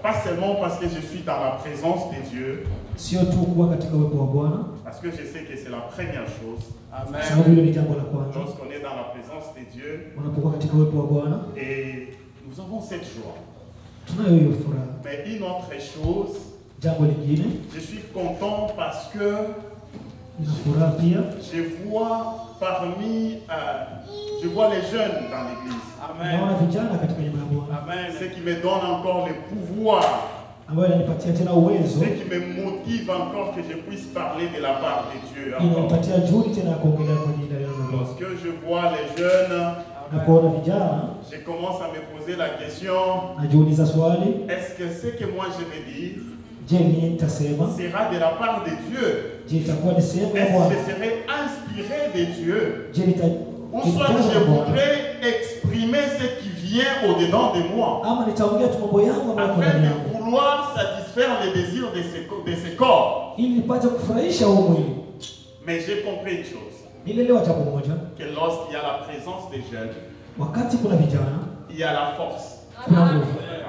Pas seulement parce que je suis dans la présence de Dieu, parce que je sais que c'est la première chose. Amen. Lorsqu'on est dans la présence de Dieu, et nous avons cette joie. Mais une autre chose, je suis content parce que je vois je vois les jeunes dans l'église. Amen. Amen. Ce qui me donne encore le pouvoir, ce qui me motive encore que je puisse parler de la part de Dieu. Lorsque je vois les jeunes, je commence à me poser la question, est-ce que ce que moi je vais dire sera de la part de Dieu? Est-ce que je serai inspiré de Dieu? Ou soit je voudrais exprimer ce qui vient au-dedans de moi, afin de vouloir satisfaire les désirs de ce corps. Mais j'ai compris une chose, que lorsqu'il y a la présence des jeunes, il y a la force. Alors,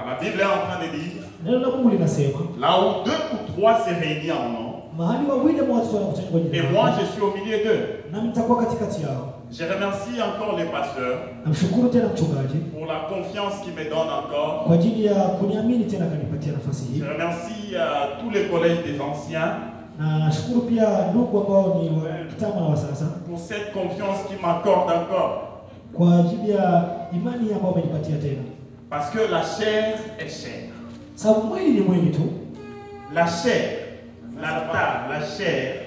la Bible est en train de dire, là où 2 ou 3 se réunissent en nom, et moi je suis au milieu d'eux. Je remercie encore les pasteurs pour la confiance qu'ils me donnent encore. Je remercie tous les collèges des anciens pour cette confiance qu'ils m'accordent encore. Parce que la chair est chère. La chair, l'altar, la chair,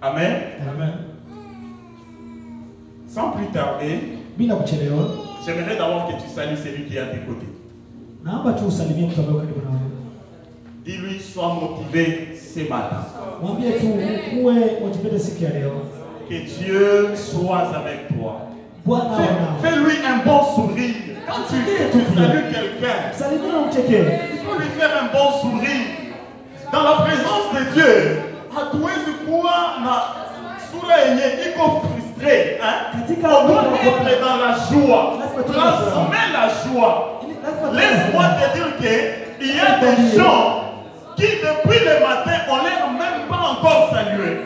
Amen. Amen. Sans plus tarder, j'aimerais d'abord que tu salues celui qui est à tes côtés. Dis-lui, sois motivé ce matin. Que Dieu soit avec toi. Fais-lui un bon sourire. Quand tu salues quelqu'un, il faut lui faire un bon sourire. Dans la présence de Dieu, hatuwezi kuwa na sura yenye iko frustré, hein? On doit être dans la joie, transformer la joie. Laisse-moi te dire qu'il y a des gens qui depuis le matin, on ne les a même pas encore salués.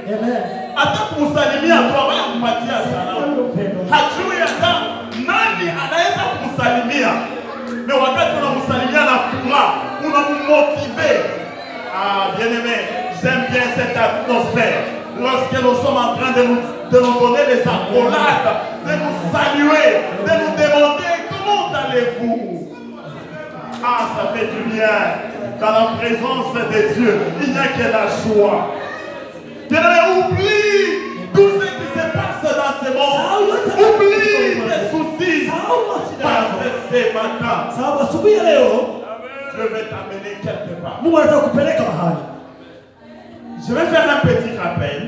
Hata kumsalimia tu abaya kupatia salamu. Hajui hata nani anaweza kumsalimia. Mais wakati unamsalimia na furaha, unamotiver. Ah, bien-aimé, j'aime bien cette atmosphère. Lorsque nous sommes en train de nous donner des accolades, de nous saluer, de nous demander comment allez-vous. Ah, ça fait du bien. Dans la présence de Dieu, il n'y a que la joie. Bien-aimé, oublie tout ce qui se passe dans ce monde. Oublie tes soucis. Parce que ce matin, je vais t'amener quelque part. Je vais faire un petit rappel.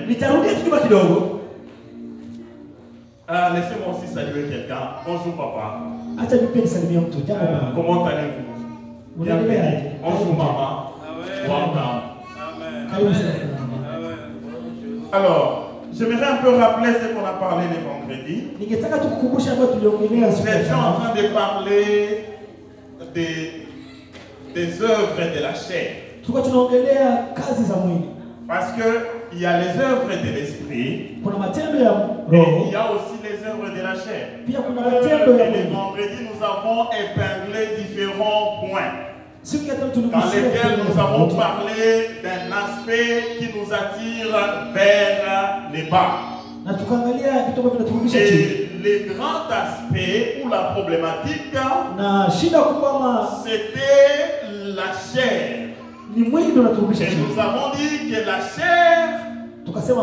Laissez-moi aussi saluer quelqu'un. Bonjour papa. Comment allez-vous? Bienvenue. Bonjour maman. Welcome. Alors, j'aimerais un peu rappeler ce qu'on a parlé le vendredi. Nous étions en train de parler des œuvres de la chair. Parce qu'il y a les œuvres de l'esprit, mais il y a aussi les œuvres de la chair. Et le vendredi, nous avons épinglé différents points dans lesquels nous avons parlé d'un aspect qui nous attire vers les bas. Et le grand aspect ou la problématique, c'était la chair. Et nous avons dit que la chair fait en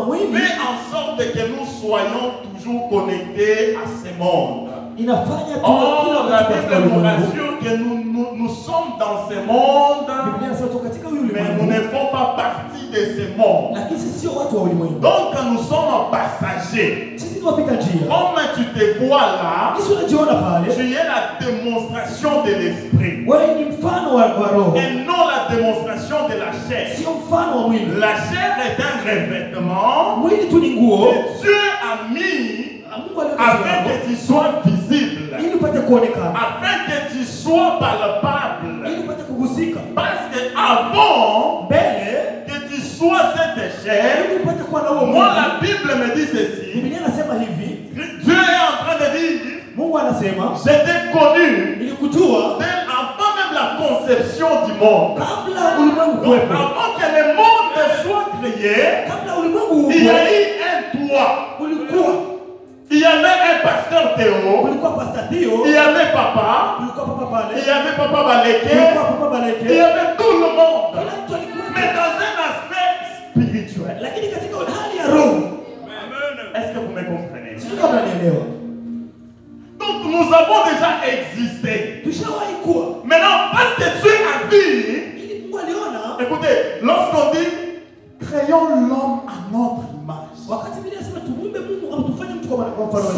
sorte que nous soyons toujours connectés à ce monde. Or, la Bible nous rassure que nous sommes dans ce monde, mais nous ne faisons pas partie de ce monde. Donc, nous sommes passagers. Comme tu te vois là, tu es la démonstration de l'esprit et non la démonstration de la chair. La chair est un revêtement que Dieu a mis afin que tu sois visible. afin que tu sois palpable. Parce que avant que tu sois cette échelle, moi la Bible me dit ceci. Dieu est en train de dire, j'étais connu avant même la conception du monde. Donc, avant que le monde soit créé, il y a eu un toit. Il y avait un pasteur Théo, il y avait papa, il y avait papa Baleke, il y avait tout le monde, mais dans un aspect spirituel. Est-ce que vous me comprenez? Donc nous avons déjà existé. Maintenant, parce que Dieu a vu, écoutez, lorsqu'on dit créons l'homme à notre image, ce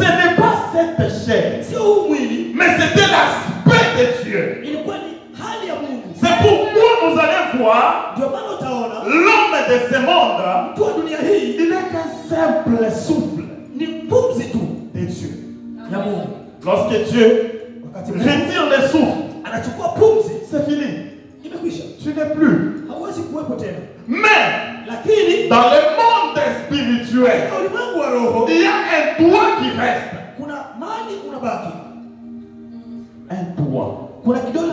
n'est pas cette chair, mais c'était l'aspect de Dieu. C'est pourquoi vous allez voir l'homme de ce monde, il n'est qu'un simple souffle de Dieu. Lorsque Dieu retire le souffle, c'est fini. Tu n'es plus. Mais dans le monde spirituel, il y a un toit qui reste. Un toit.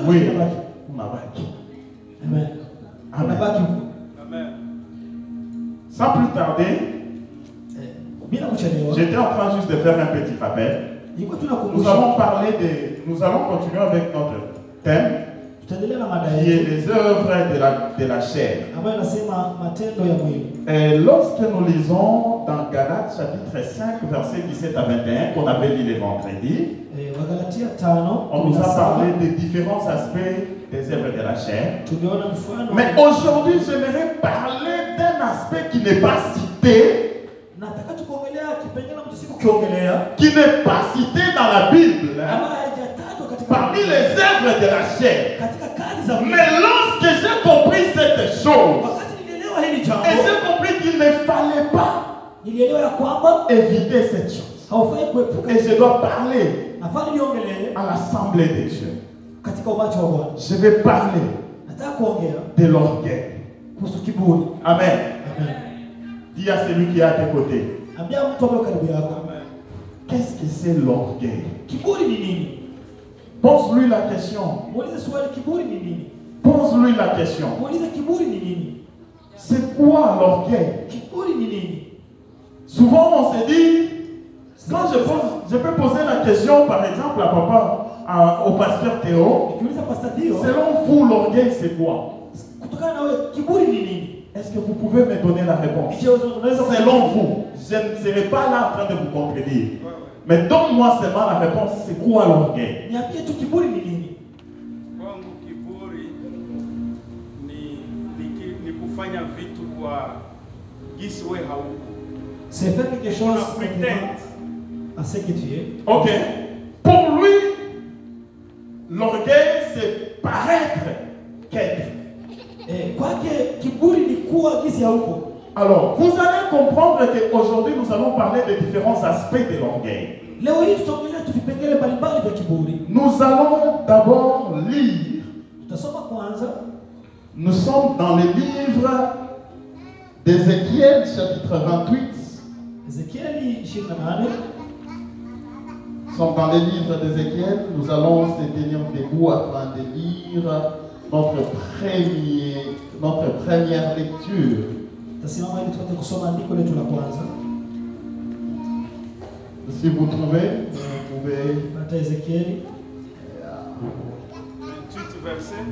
Oui. Amen. Amen. Sans plus tarder, j'étais en train juste de faire un petit rappel. Nous allons continuer avec notre thème qui est les œuvres de la chair. Et lorsque nous lisons dans Galates chapitre 5 versets 17 à 21 qu'on avait lu le vendredi, on nous a parlé des différents aspects des œuvres de la chair. Mais aujourd'hui j'aimerais parler d'un aspect qui n'est pas cité, qui n'est pas cité dans la Bible, parmi les œuvres de la chair. Mais lorsque j'ai compris cette chose, et j'ai compris qu'il ne fallait pas éviter cette chose, et je dois parler à l'assemblée des dieux, je vais parler de l'orgueil. Amen. Dis à celui qui est à tes côtés, qu'est-ce que c'est l'orgueil? Pose-lui la question. Pose-lui la question. C'est quoi l'orgueil? Souvent on se dit, quand je peux poser la question par exemple à papa, au pasteur Théo, selon vous l'orgueil c'est quoi? Est-ce que vous pouvez me donner la réponse? Selon vous, je ne serai pas là en train de vous contredire. Mais donne-moi seulement la réponse, c'est quoi l'orgueil? C'est faire quelque chose à ce que tu es. Ok. Pour lui, l'orgueil c'est paraître qu'être. Alors, vous allez comprendre qu'aujourd'hui nous allons parler des différents aspects de l'orgueil. Nous allons d'abord lire. Nous sommes dans le livre d'Ézéchiel, chapitre 28. Nous sommes dans le livre d'Ézéchiel. Nous allons se tenir debout afin de lire notre première lecture. Si vous trouvez, vous pouvez. 28 versets.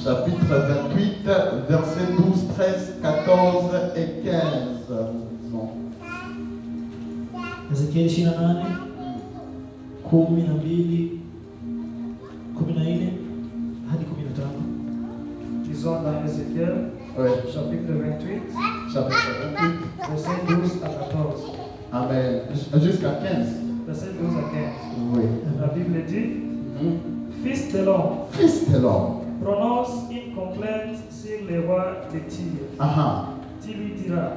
Chapitre 28, versets 12, 13, 14 et 15. Ezekiel 28, 12, 14 hadi 15. Disons dans Ézéchiel, chapitre 28, verset 12 à 14. Amen. Jusqu'à 15. Verset 12 à 15. Oui. La Bible dit, Fils de l'homme, prononce une complainte sur les rois de Tyr. Tu lui diras,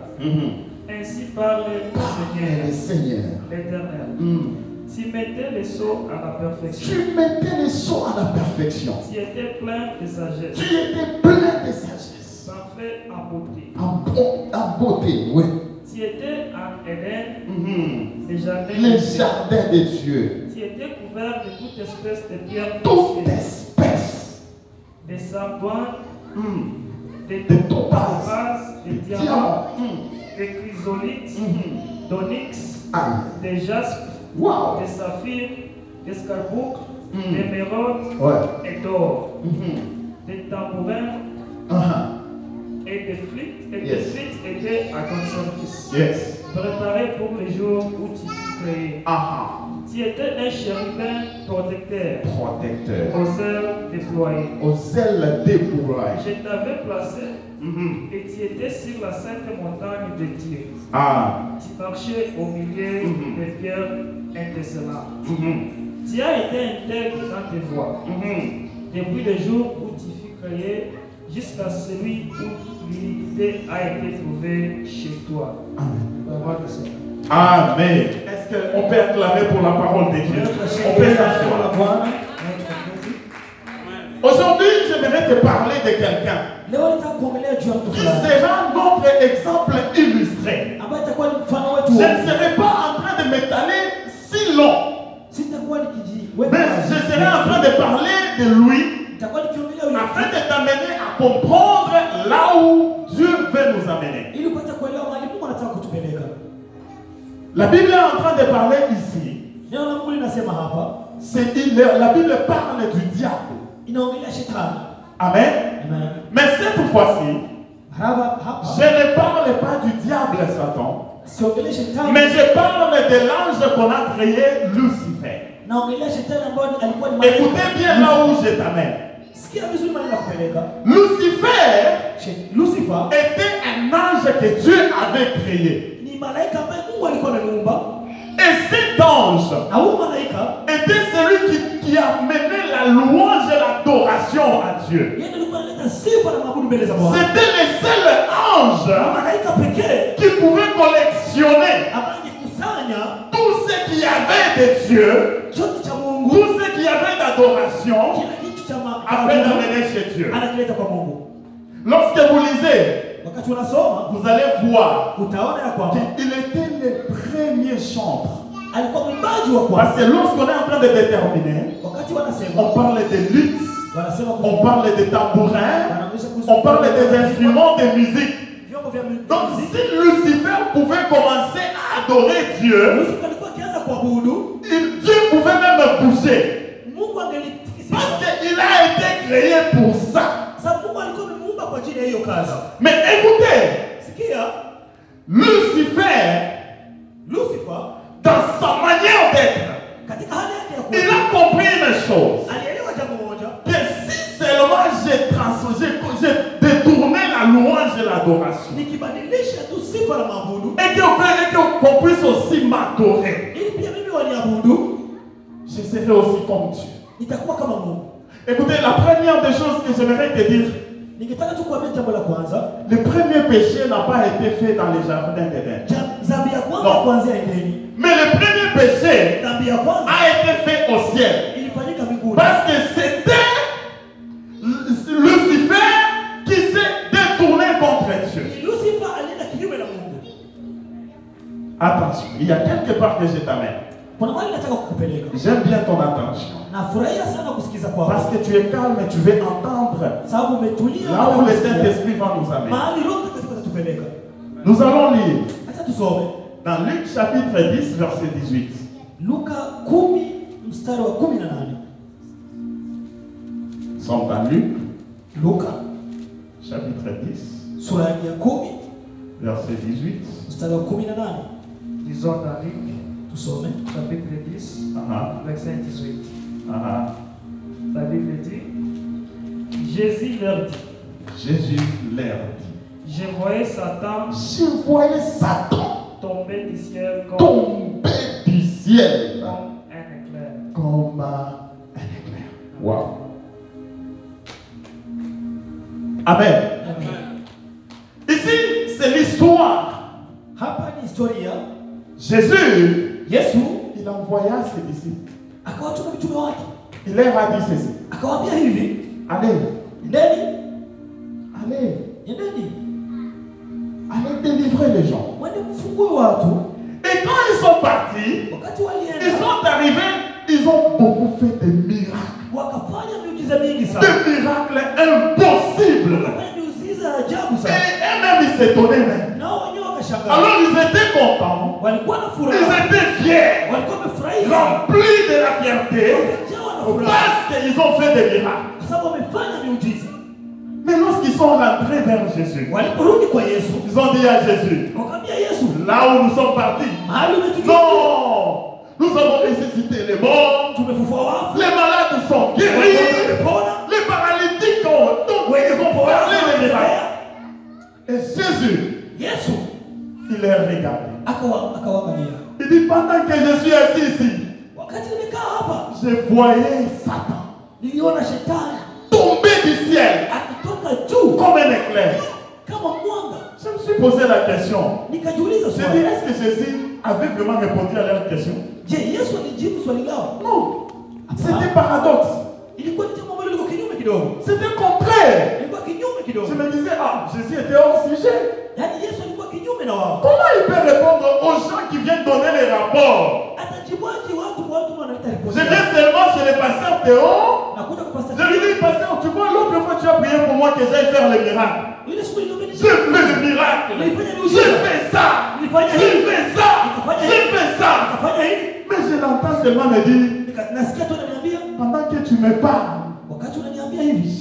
ainsi parle le Seigneur, l'Éternel. Si Tu mettais les sceaux à la perfection. Tu mettais les sceaux à la perfection. Tu étais plein de sagesse. Tu étais plein de sagesse. Parfait en beauté. En beauté, oui. Tu étais en Éden, les jardins de Dieu. Tu étais couvert de toute espèce de pierres toute espèce. Des sardoines, des topazes, des diamants, des chrysolites, d'onyx, des jaspes, des saphirs, des scaraboucles, des émeraudes et d'or, des tambourins et des flûtes, et des flûtes étaient à ton service, préparés pour les jours où tu fus créé. Tu étais un chérubin protecteur, aux ailes déployées. Je t'avais placé et tu étais sur la sainte montagne de Dieu. Tu marchais au milieu des pierres indécelantes. Tu as été intègre dans tes voies depuis le jour où tu fus créé jusqu'à celui où l'unité a été trouvée chez toi. Amen. Est-ce qu'on peut acclamer pour la parole de Dieu? On peut s'asseoir. Aujourd'hui, j'aimerais te parler de quelqu'un qui sera notre exemple illustré. Je ne serai pas en train de m'étaler si long, mais je serai en train de parler de lui afin de t'amener à comprendre là où Dieu veut nous amener. La Bible est en train de parler ici. La Bible parle du diable. Amen. Mais cette fois-ci, je ne parle pas du diable Satan, mais je parle de l'ange qu'on a créé, Lucifer. Écoutez bien là où je t'amène. Lucifer était un ange que Dieu avait créé. Et cet ange était celui qui a mené la louange et l'adoration à Dieu. C'était le seul ange qui pouvait collectionner tout ce qu'il y avait de Dieu, tout ce qu'il y avait d'adoration, afin d'amener chez Dieu. Lorsque vous lisez, vous allez voir qu'il était le premier chantre. Parce que lorsqu'on est en train de déterminer, on parle de luxe, on parle de tambourins, on parle des instruments de musique. Donc si Lucifer pouvait commencer à adorer Dieu, Dieu pouvait même bouger. Parce qu'il a été créé pour ça. Mais écoutez, Lucifer, dans sa manière d'être, il a compris une chose. Que si seulement j'ai détourné la louange et l'adoration, et qu'on puisse aussi m'adorer, je serai aussi comme Dieu. Écoutez, la première des choses que j'aimerais te dire, le premier péché n'a pas été fait dans les jardins d'Éden. Non. Mais le premier péché a été fait au ciel. Parce que c'était Lucifer qui s'est détourné contre Dieu. Attention, il y a quelque part que je t'amène. J'aime bien ton attention. Parce que tu es calme et tu veux entendre là où le Saint-Esprit va nous amener. Nous allons lire dans Luc chapitre 10 verset 18. Nous sommes dans Luc chapitre 10 verset 18. Disons dans Luc chapitre 10 verset 18. La Bible dit, Jésus leur dit, je voyais Satan tomber du ciel comme un éclair. Wow. Amen. Ici, c'est l'histoire. Jésus, il envoya ses disciples. Il leur a dit ceci. Allez. Allez délivrer les gens. Et quand ils sont partis, ils sont arrivés, ils ont beaucoup fait des miracles. Des miracles impossibles. Et eux-mêmes, ils s'étonnaient même. Alors ils étaient contents. Ils étaient fiers. Remplis de la fierté. Parce qu'ils ont fait des miracles. Mais lorsqu'ils sont rentrés vers Jésus, ils ont dit à Jésus, là où nous sommes partis, non, nous avons ressuscité les morts, les malades sont guéris, les paralytiques ont parlé des miracles. Et Jésus, il les regardé. Il dit, pendant que je suis assis ici, je voyais Satan tomber du ciel comme un éclair. Je me suis posé la question. Je dis, est-ce que Jésus avait vraiment répondu à leur question? Non. C'était paradoxe. C'était contraire. Je me disais, Jésus était hors sujet. Comment il peut répondre aux gens qui viennent donner les rapports? Je viens seulement chez le pasteur Théo. Je lui dis, pasteur, tu vois, l'autre fois tu as prié pour moi que j'aille faire les miracles. Je fais le miracle. Je fais ça. Je fais ça. Je fais ça. Mais je l'entends seulement me dire, pendant que tu me parles,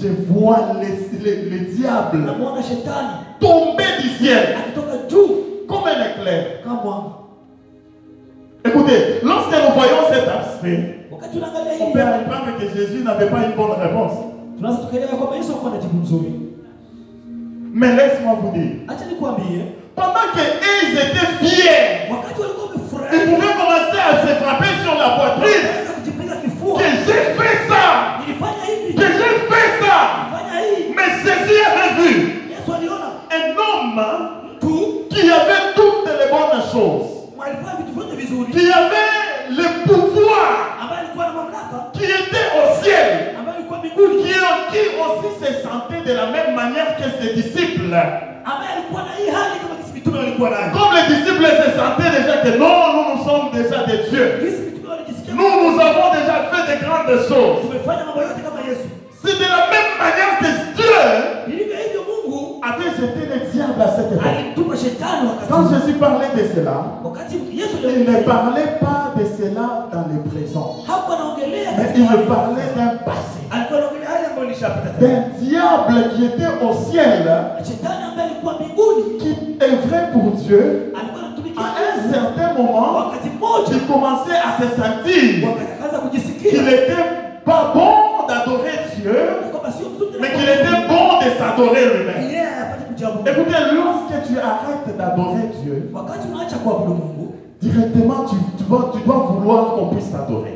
je vois les diables tomber du ciel comme un éclair. Écoutez, lorsque nous voyons cet aspect, on peut comprendre que Jésus n'avait pas une bonne réponse. Mais laisse-moi vous dire, pendant qu'ils étaient fiers, ils pouvaient commencer à se frapper sur la poitrine. Que j'ai fait ça! Que j'ai fait ça! Mais Jésus avait vu un homme qui avait toutes les bonnes choses, qui avait le pouvoir, qui était au ciel, qui aussi se sentait de la même manière que ses disciples. Comme les disciples se sentaient déjà que non, nous sommes déjà des dieux. Nous avons déjà fait de grandes choses. C'est de la même manière que Dieu avait jeté le diable à cette époque. Quand Jésus parlait de cela, il ne parlait pas de cela dans le présent, mais il parlait d'un passé, d'un diable qui était au ciel, qui œuvrait pour Dieu. À un certain moment, il commençait à se sentir qu'il n'était pas bon d'adorer Dieu, mais qu'il était bon de s'adorer lui-même. Écoutez, lorsque tu arrêtes d'adorer Dieu, directement tu dois vouloir qu'on puisse t'adorer.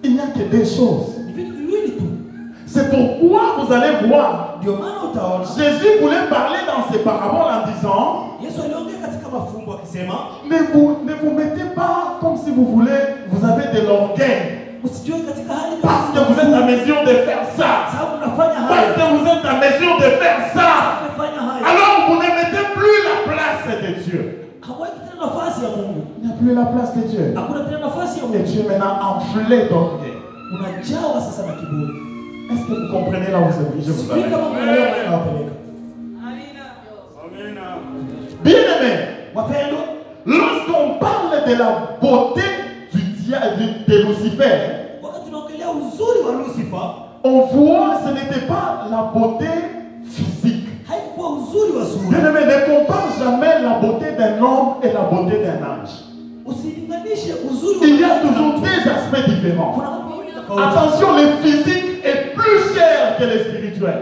Il n'y a que deux choses. C'est pourquoi vous allez voir, Jésus voulait parler dans ses paraboles en disant, ne vous mettez pas comme si vous voulez, vous avez de l'orgueil. Parce que vous êtes en mesure de faire ça. Parce que vous êtes en mesure de faire ça. Alors vous ne mettez plus la place de Dieu. Il n'y a plus la place de Dieu. Et Dieu est maintenant enflé d'orgueil. Est-ce que vous comprenez là où je vous amène? Bien aimé, lorsqu'on parle de la beauté de Lucifer, on voit ce n'était pas la beauté physique. Bien aimé, ne compare jamais la beauté d'un homme et la beauté d'un ange. Il y a toujours deux aspects différents. Attention, le physique est plus cher que le spirituel.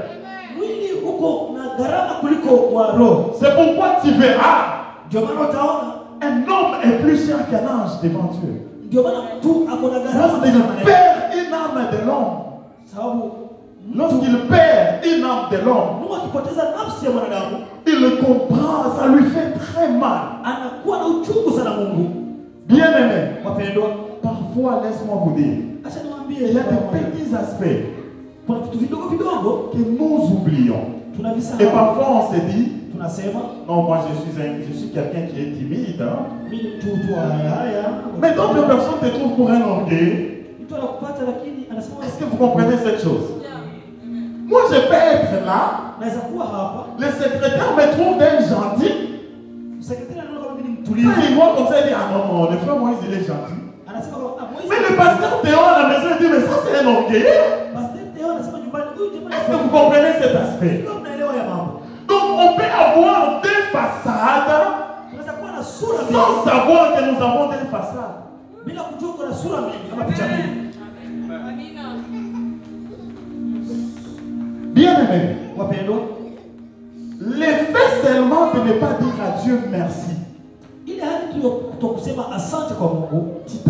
C'est pourquoi tu verras, un homme est plus cher qu'un ange devant Dieu. Lorsqu'il perd une âme de l'homme, lorsqu'il perd une âme de l'homme, il le comprend, ça lui fait très mal. Bien aimé, parfois laisse-moi vous dire, il y a des petits aspects que nous oublions. Et parfois on se dit, non, moi je suis quelqu'un qui est timide. Hein? Mais d'autres personnes te trouvent pour un orgueil. Est-ce que vous comprenez cette chose? Moi je peux être là. Le secrétaire me trouve d'un gentil. Quand il voit comme ça, il dit, ah non, le frère Moïse il est gentil. Mais le pasteur Théo à la maison il dit, mais ça c'est un orgueil. Est-ce que vous comprenez cet aspect? Donc on peut avoir des façades sans savoir que nous avons des façades. Bien aimé, l'effet seulement de ne pas dire à Dieu merci, c'est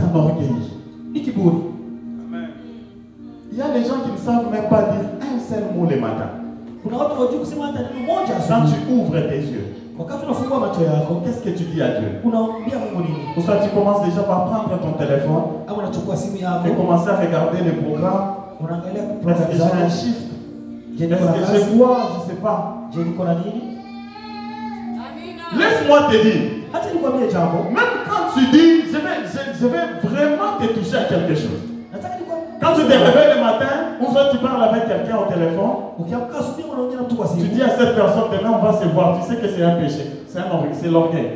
un orgueil. Il y a des gens qui ne savent même pas dire un seul mot le matin. Quand tu ouvres tes yeux, qu'est-ce que tu dis à Dieu? Pour ça, tu commences déjà par prendre ton téléphone et commencer à regarder les programmes. Est-ce que j'ai un chiffre? Est-ce que je vois? Je ne sais pas. Laisse-moi te dire, même quand tu dis, je vais vraiment te toucher à quelque chose. Quand tu te réveilles le matin, ou soit tu parles avec quelqu'un au téléphone, tu dis à cette personne, demain on va se voir, tu sais que c'est un péché, c'est l'orgueil.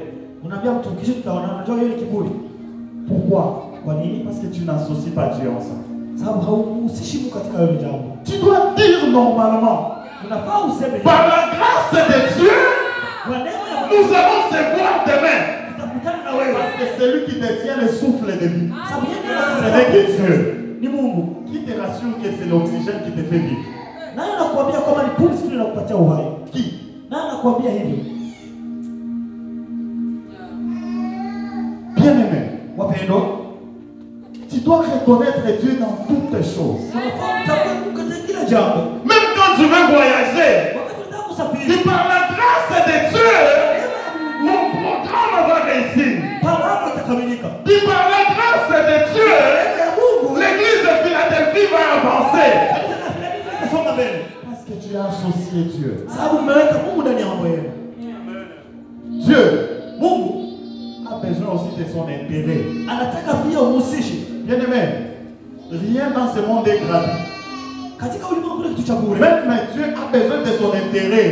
Pourquoi? Parce que tu n'associes pas Dieu ensemble. Tu dois dire normalement, par la grâce de Dieu, nous allons se voir demain. Parce que celui qui détient le souffle de vie, ce n'est que Dieu. Qui te rassure que c'est l'oxygène qui te fait vivre? Qui? Bien aimé, tu dois reconnaître Dieu dans toutes les choses. Même quand tu veux voyager, et par la grâce de Dieu, mon programme va réussir. Et par la grâce de Dieu, l'église de Philadelphie va avancer. Parce que tu as associé Dieu. Dieu a besoin aussi de son intérêt. Bien aimé, rien dans ce monde est gratuit. Même Dieu a besoin de son intérêt.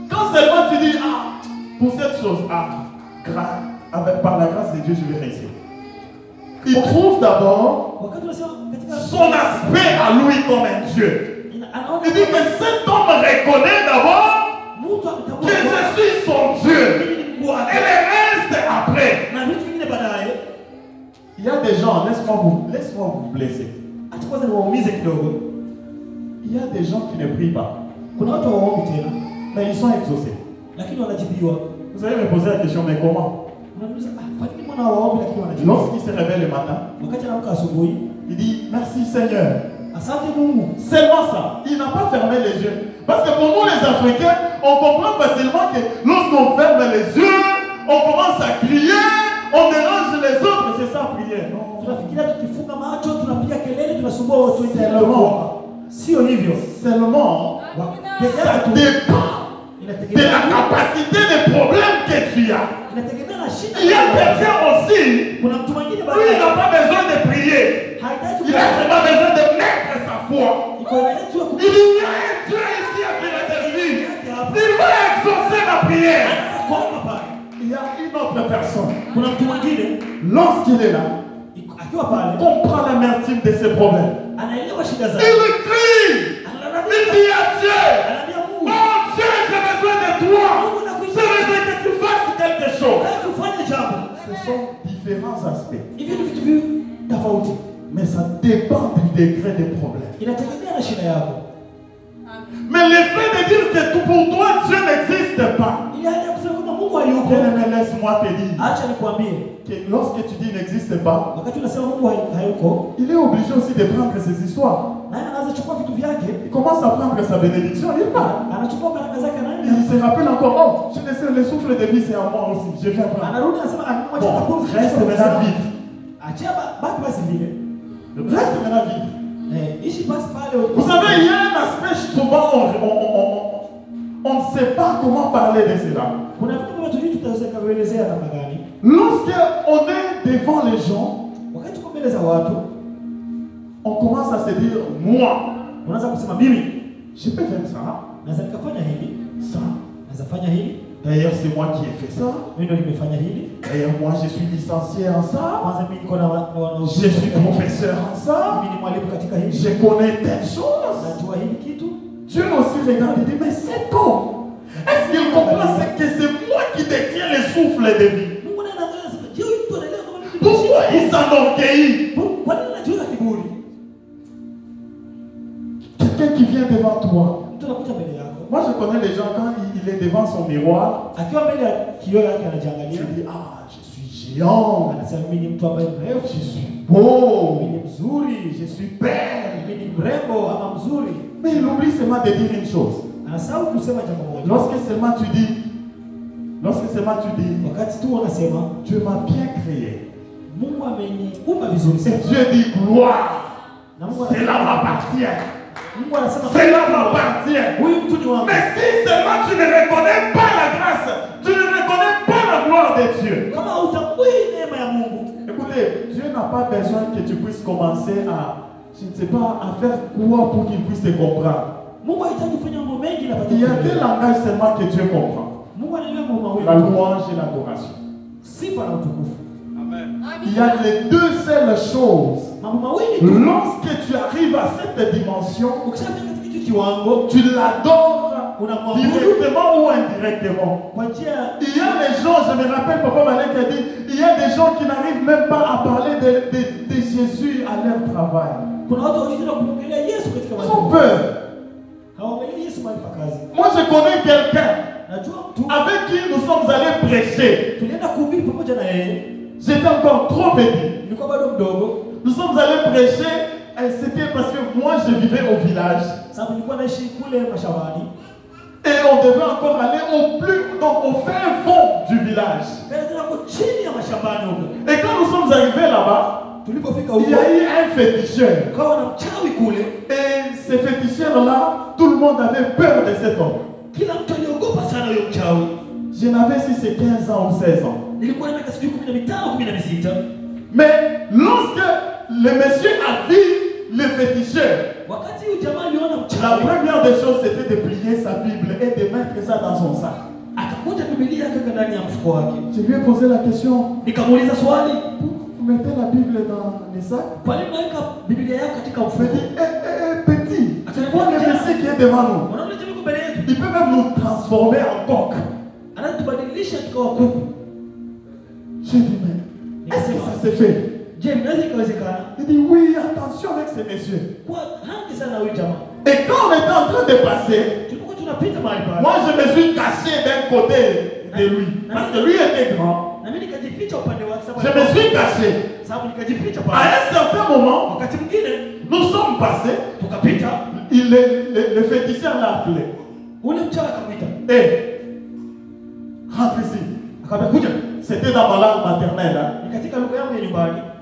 Quand seulement tu dis, ah, pour cette chose, par la grâce de Dieu, je vais réussir. Il trouve d'abord son aspect à lui comme un Dieu. Il dit que cet homme reconnaît d'abord que je suis son Dieu. Et le reste après. Il y a des gens, laisse-moi vous blesser. Il y a des gens qui ne prient pas. Mais ils sont exaucés. Vous allez me poser la question, mais comment? Lorsqu'il se réveille le matin, il dit merci Seigneur. Seulement ça, il n'a pas fermé les yeux. Parce que pour nous les Africains, on comprend facilement que lorsqu'on ferme les yeux, on commence à crier, on dérange les autres, c'est ça prier. Non. Seulement, ça dépend de la capacité de problème que tu as. Il y a quelqu'un aussi, lui il n'a pas besoin de prier. Il a seulement besoin de mettre sa foi. Il y a un Dieu ici à Philadelphie. Il va exaucer la prière. Il y a une autre personne. Lorsqu'il est là, comprend l'amertume de ses problèmes. Il crie. Il dit à Dieu, oh Dieu, j'ai besoin de toi. J'ai besoin que tu fasses quelque chose. Ce sont différents aspects. Mais ça dépend du degré des problèmes. Mais le fait de dire que pour toi Dieu n'existe pas, laisse-moi te dire, lorsque tu dis n'existe pas, il est obligé aussi de prendre ses histoires. Il commence à prendre sa bénédiction, il part. Il se rappelle encore, oh, je laisse le souffle de vie, c'est à moi aussi. Je viens prendre. Bon, reste maintenant vivre. Reste maintenant vivre. Vous savez, il y a un aspect souvent, on ne sait pas comment parler de cela. Lorsqu'on est devant les gens, on commence à se dire, moi, je peux faire ça. Ça. D'ailleurs, c'est moi qui ai fait ça. D'ailleurs, moi, je suis licencié en ça. Je suis professeur en ça. Je connais telle chose. Dieu aussi regarde et dit, mais cet homme, est-ce qu'il comprend que c'est moi qui détiens le souffle de vie? Pourquoi il s'enorgueillit? Quelqu'un qui vient devant toi. Moi, je connais les gens quand il est devant son miroir. Il dit, ah, je suis géant. Je suis beau. Je suis belle. Mais il oublie seulement de dire une chose. Lorsque seulement tu dis, Dieu m'a bien créé. Et Dieu dit, gloire. Cela m'appartient. Cela m'appartient. Mais si seulement tu ne reconnais pas la grâce, tu ne reconnais pas la gloire de Dieu. Écoutez, Dieu n'a pas besoin que tu puisses commencer à, je ne sais pas, à faire quoi pour qu'il puisse te comprendre. Il y a deux langages seulement que Dieu comprend. La louange et l'adoration. Il y a les deux seules choses. Lorsque tu arrives à cette dimension, tu l'adores directement ou indirectement. Il y a des gens, je me rappelle, Papa Malek a dit, il y a des gens qui n'arrivent même pas à parler de Jésus à leur travail. Ils ont peur. Moi, je connais quelqu'un avec qui nous sommes allés prêcher. J'étais encore trop petit. Nous sommes allés prêcher. C'était parce que moi, je vivais au village. Et on devait encore aller au fin fond du village. Et quand nous sommes arrivés là-bas, il y a eu un féticheur. Et ce féticheur-là, tout le monde avait peur de cet homme. Je n'avais si c'est 15 ans ou 16 ans. Mais lorsque le monsieur a vu le féticheur, la première des choses c'était de plier sa Bible et de mettre ça dans son sac. Je lui ai posé la question. Vous mettez la Bible dans les sacs? Je lui ai dit, petit, tu vois le monsieur qui est devant nous. Il peut même nous transformer en coq. J'ai dit, mais est-ce que ça s'est fait? Il dit, oui, attention avec ces messieurs. Et quand on était en train de passer, moi je me suis caché d'un côté de lui. Parce que lui était grand. Je me suis caché. À un certain moment, nous sommes passés. Le féticheur l'a appelé. Et rentre ici. C'était dans ma langue maternelle. Hein.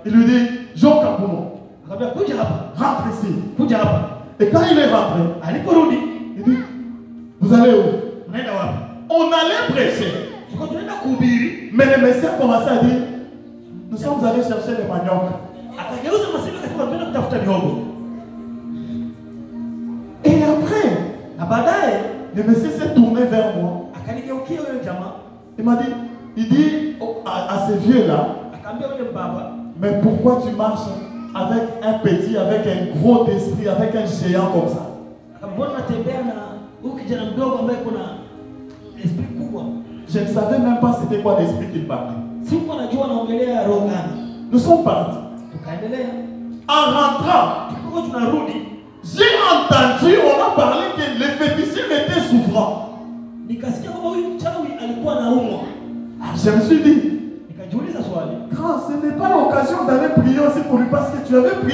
Il lui dit, Jean Kapumo, rentre ici. Et quand il est rentré, il dit, vous allez où? On allait prêcher. Mais le Messie a commencé à dire, nous sommes allés chercher les maniocs. Et après, le Messie s'est tourné vers moi. Il m'a dit, il dit à ces vieux-là, mais pourquoi tu marches avec un petit, avec un gros esprit, avec un géant comme ça? Je ne savais même pas c'était quoi l'esprit qu'il parlait. Nous sommes partis. En rentrant, j'ai entendu, on a parlé que le féticheur était souffrant. Je me suis dit, Grand, ce n'est pas l'occasion d'aller prier aussi pour lui parce que tu avais prié.